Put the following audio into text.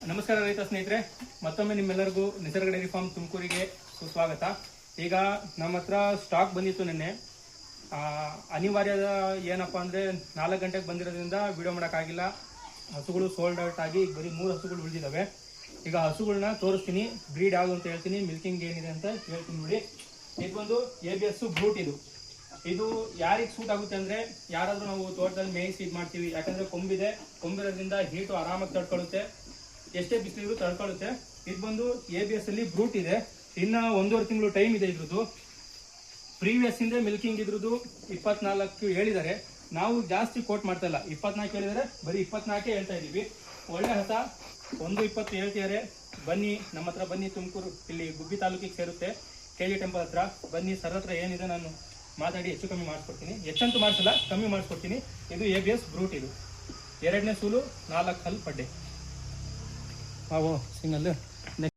ನಮಸ್ಕಾರ ರೈತ ಸ್ನೇಹಿತರೆ, ಮತ್ತೊಮ್ಮೆ ನಿಮ್ಮೆಲ್ಲರಿಗೂ ನಿಸರ್ಗ ಡೈರಿ ಫಾರ್ಮ್ ತುಮಕೂರಿಗೆ ಸುಸ್ವಾಗತ. ಈಗ ನಮ್ಮ ಹತ್ರ ಸ್ಟಾಕ್ ಬಂದಿತ್ತು ನಿನ್ನೆ. ಅನಿವಾರ್ಯದ ಏನಪ್ಪ ಅಂದರೆ 4 ಗಂಟೆಗೆ ಬಂದಿರೋದ್ರಿಂದ ವಿಡಿಯೋ ಮಾಡೋಕ್ಕಾಗಿಲ್ಲ. ಹಸುಗಳು ಸೋಲ್ಡ್ ಔಟ್ ಆಗಿ ಬರೀ 3 ಹಸುಗಳು ಉಳಿದಿದ್ದಾವೆ. ಈಗ ಹಸುಗಳನ್ನ ತೋರಿಸ್ತೀನಿ, ಬ್ರೀಡ್ ಯಾವುದು ಅಂತ ಹೇಳ್ತೀನಿ, ಮಿಲ್ಕಿಂಗ್ ಏನಿದೆ ಅಂತ ಹೇಳ್ತೀನಿ. ನೋಡಿ, ಇದು ಬಂದು ABS ಬ್ರೂಟ್. ಇದು ಯಾರಿಗೆ ಸೂಟ್ ಆಗುತ್ತೆ ಅಂದರೆ, ಯಾರಾದರೂ ನಾವು ತೋಟದಲ್ಲಿ ಮೇಯಿಸಿ ಇದು ಮಾಡ್ತೀವಿ, ಯಾಕಂದರೆ ಕೊಂಬಿರೋದ್ರಿಂದ ಹೀಟು ಆರಾಮಾಗಿ ತಡ್ಕೊಳ್ಳುತ್ತೆ, ಎಷ್ಟೇ ಬಿಸಿಲಿದ್ರು ತಡ್ಕೊಳ್ಳುತ್ತೆ. ಇದು ಬಂದು ABS ಅಲ್ಲಿ ಬ್ರೂಟ್ ಇದೆ. ಇನ್ನು 1.5 ತಿಂಗಳು ಟೈಮ್ ಇದೆ ಇದ್ರದ್ದು. ಪ್ರೀವಿಯಸ್ ಇಂದ ಮಿಲ್ಕಿಂಗ್ ಇದ್ರದ್ದು 24 ಹೇಳಿದ್ದಾರೆ. ನಾವು ಜಾಸ್ತಿ ಕೋಟ್ ಮಾಡ್ತಾ ಇಲ್ಲ, 24 ಹೇಳಿದರೆ ಬರೀ 24 ಹೇಳ್ತಾ ಇದ್ದೀವಿ. ಒಳ್ಳೆ ಹಸ 1.20 ಹೇಳ್ತಿದ್ದಾರೆ. ಬನ್ನಿ, ನಮ್ಮ ಹತ್ರ ಬನ್ನಿ. ತುಮಕೂರು ಇಲ್ಲಿ ಗುಬ್ಬಿ ತಾಲೂಕಿಗೆ ಸೇರುತ್ತೆ, KG ಟೆಂಪಲ್ ಹತ್ರ ಬನ್ನಿ. ಸರ್ ಹತ್ರ ಏನಿದೆ ನಾನು ಮಾತಾಡಿ ಹೆಚ್ಚು ಕಮ್ಮಿ ಮಾಡಿಸ್ಕೊಡ್ತೀನಿ. ಹೆಚ್ಚಂತೂ ಮಾಡಿಸಲ್ಲ, ಕಮ್ಮಿ ಮಾಡಿಸ್ಕೊಡ್ತೀನಿ. ಇದು ABS ಬ್ರೂಟ್. ಇದು 2ನೇ ಸೂಲು, 4 ಹಲ್ಲು ಪಡ್ಡೆ. ಸಿಂಗಲ್